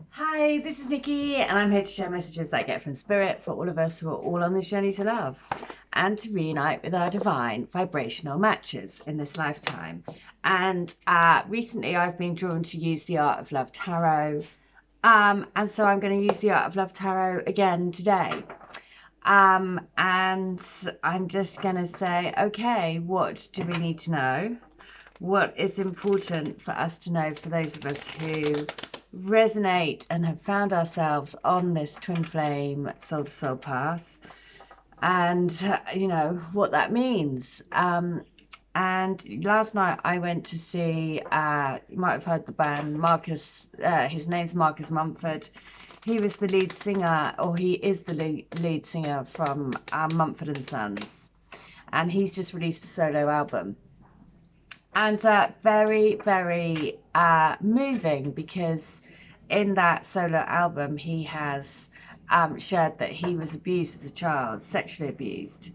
Hi, this is Nikki, and I'm here to share messages that I get from Spirit for all of us who are all on this journey to love and to reunite with our divine vibrational matches in this lifetime. And recently I've been drawn to use the Art of Love Tarot. And so I'm going to use the Art of Love Tarot again today. And I'm just going to say, okay, what do we need to know? What is important for us to know for those of us who resonate and have found ourselves on this twin flame soul to soul path, and you know what that means. And last night I went to see, you might have heard the band Marcus, his name's Marcus Mumford. He was the lead singer, or he is the lead singer from Mumford and Sons, and he's just released a solo album. And very, very moving, because in that solo album he has shared that he was abused as a child, sexually abused.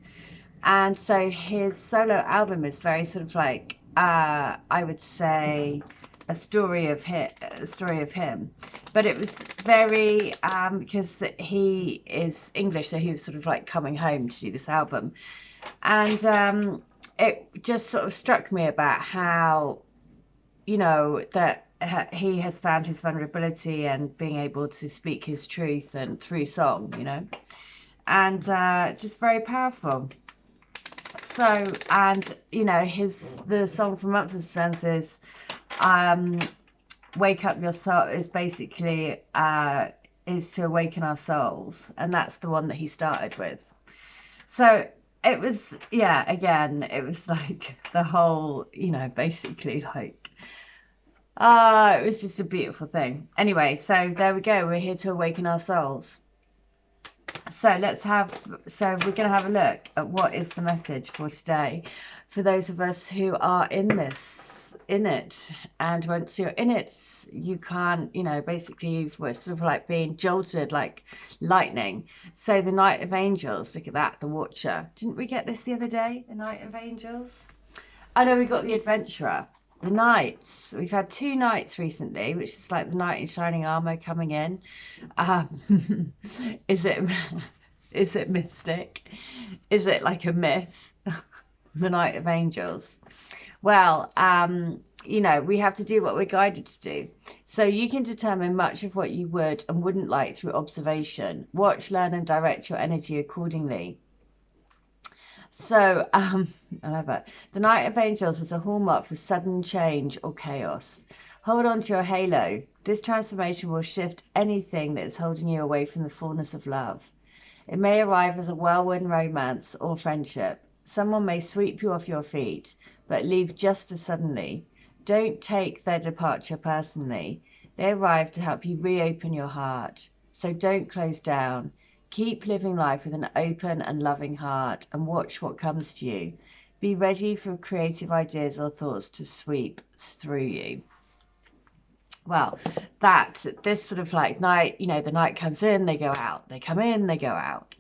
And so his solo album is very sort of like, I would say, a story of him. But it was very, because he is English, so he was sort of like coming home to do this album. And it just sort of struck me about how, you know, that he has found his vulnerability and being able to speak his truth and through song, you know, and just very powerful. So, and you know, the song from Mumford & Sons is "Wake Up Your Soul," is basically is to awaken our souls, and that's the one that he started with. So it was, yeah, again, it was like the whole, you know, basically like, it was just a beautiful thing. Anyway, so there we go. We're here to awaken our souls. So we're going to have a look at what is the message for today for those of us who are in it. And once you're in it, you can't, you know, basically we're sort of like being jolted like lightning. So the Knight of Angels, look at that, the Watcher. Didn't we get this the other day, the Knight of Angels? Oh no, we got the Adventurer. The Knights. We've had two Knights recently, which is like the Knight in shining armor coming in. Is it mystic? Is it like a myth? The Knight of Angels. Well, you know, we have to do what we're guided to do. So you can determine much of what you would and wouldn't like through observation. Watch, learn, and direct your energy accordingly. So, I love it. The Knight of Angels is a hallmark for sudden change or chaos. Hold on to your halo. This transformation will shift anything that is holding you away from the fullness of love. It may arrive as a whirlwind romance or friendship. Someone may sweep you off your feet, but leave just as suddenly. Don't take their departure personally. They arrive to help you reopen your heart. So don't close down. Keep living life with an open and loving heart and watch what comes to you. Be ready for creative ideas or thoughts to sweep through you. Well, this sort of like night, you know, the night comes in, they go out. They come in, they go out.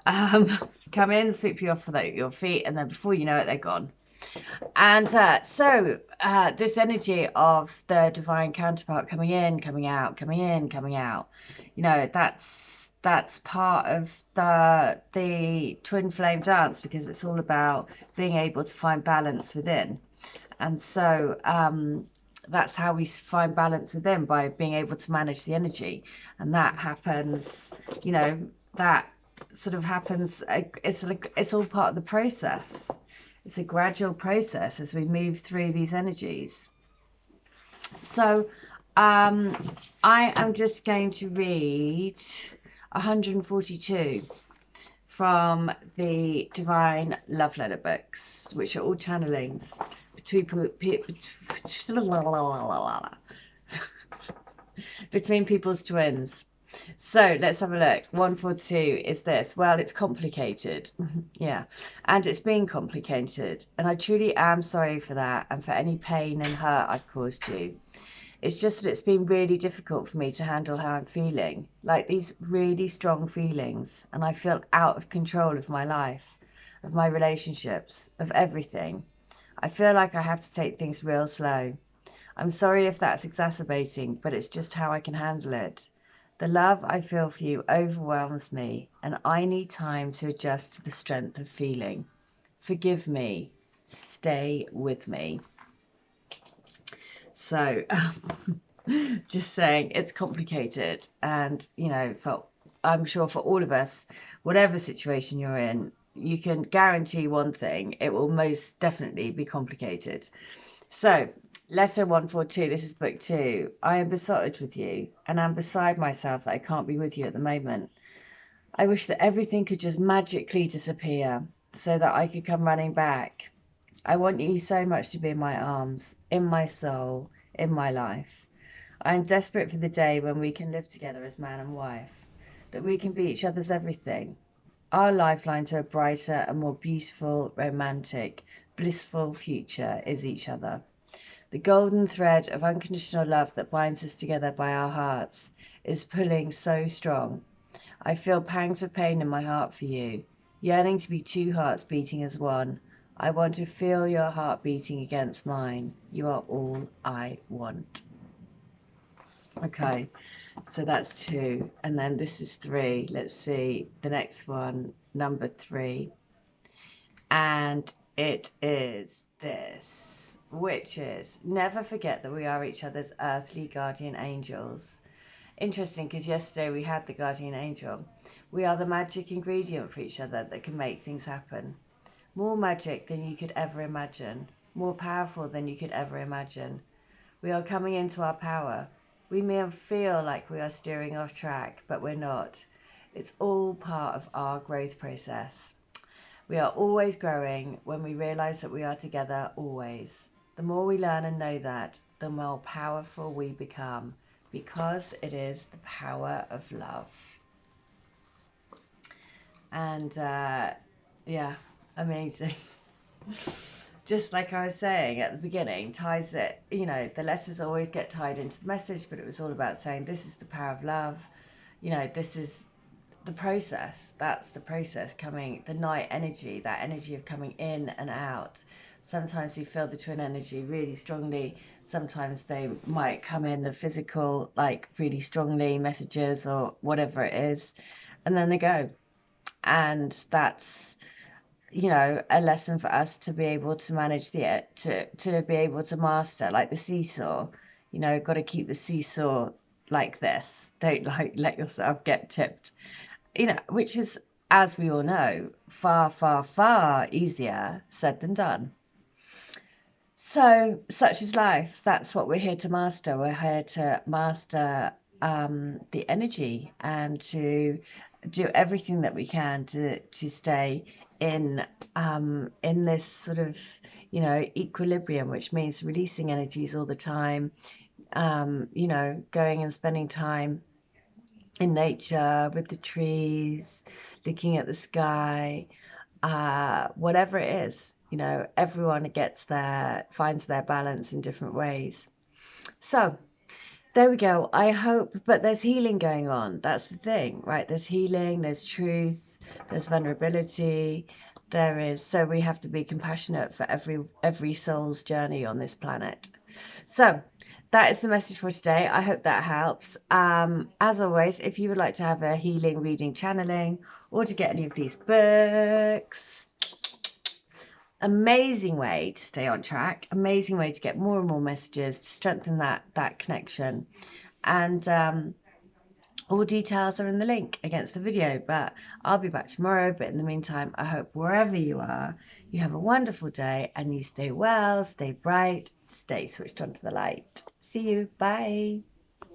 Come in, sweep you off with your feet, and then before you know it, they're gone. And so this energy of the divine counterpart coming in, coming out, coming in, coming out, you know, that's part of the twin flame dance, because it's all about being able to find balance within. And so that's how we find balance within, by being able to manage the energy. And that happens, you know, that sort of happens, it's all part of the process. It's a gradual process as we move through these energies. So I am just going to read 142 from the Divine Love Letter books, which are all channelings between people's twins. So let's have a look. 142 is this. Well, it's complicated. Yeah, and it's been complicated, and I truly am sorry for that and for any pain and hurt I've caused you. It's just that it's been really difficult for me to handle how I'm feeling, like these really strong feelings, and I feel out of control of my life, of my relationships, of everything. I feel like I have to take things real slow. I'm sorry if that's exacerbating, but it's just how I can handle it. The love I feel for you overwhelms me, and I need time to adjust to the strength of feeling. Forgive me. Stay with me. So, just saying, it's complicated. And, you know, I'm sure for all of us, whatever situation you're in, you can guarantee one thing: it will most definitely be complicated. So, letter 142, this is book 2. I am besotted with you, and I'm beside myself that I can't be with you at the moment. I wish that everything could just magically disappear so that I could come running back. I want you so much to be in my arms, in my soul, in my life. I am desperate for the day when we can live together as man and wife, that we can be each other's everything. Our lifeline to a brighter and more beautiful, romantic, blissful future is each other. The golden thread of unconditional love that binds us together by our hearts is pulling so strong. I feel pangs of pain in my heart for you, yearning to be two hearts beating as one. I want to feel your heart beating against mine. You are all I want. Okay, so that's 2. And then this is 3. Let's see the next one, number 3. And it is this, which is never forget that we are each other's earthly guardian angels. Interesting, because yesterday we had the guardian angel. We are the magic ingredient for each other that can make things happen. More magic than you could ever imagine. More powerful than you could ever imagine. We are coming into our power. We may feel like we are steering off track, but we're not. It's all part of our growth process. We are always growing when we realize that we are together always. The more we learn and know that, the more powerful we become, because it is the power of love. And yeah, amazing. Just like I was saying at the beginning, ties it, you know, the letters always get tied into the message, but it was all about saying this is the power of love. You know, this is the process. That's the process coming, the night energy, that energy of coming in and out. Sometimes you feel the twin energy really strongly. Sometimes they might come in the physical, like really strongly, messages or whatever it is, and then they go. And that's, you know, a lesson for us to be able to manage to be able to master, like the seesaw. You know, got to keep the seesaw like this. Don't like let yourself get tipped. You know, which is, as we all know, far, far, far easier said than done. So, such is life. That's what we're here to master. We're here to master the energy and to do everything that we can to stay in this sort of, you know, equilibrium, which means releasing energies all the time. You know, going and spending time in nature with the trees, looking at the sky, whatever it is. You know, everyone finds their balance in different ways. So there we go. I hope, but there's healing going on. That's the thing, right? There's healing, there's truth, there's vulnerability. There is, so we have to be compassionate for every soul's journey on this planet. So that is the message for today. I hope that helps. As always, if you would like to have a healing, reading, channeling, or to get any of these books, amazing way to stay on track, amazing way to get more and more messages, to strengthen that connection. And all details are in the link against the video. But I'll be back tomorrow. But in the meantime, I hope wherever you are, you have a wonderful day and you stay well, stay bright, stay switched on to the light. See you. Bye.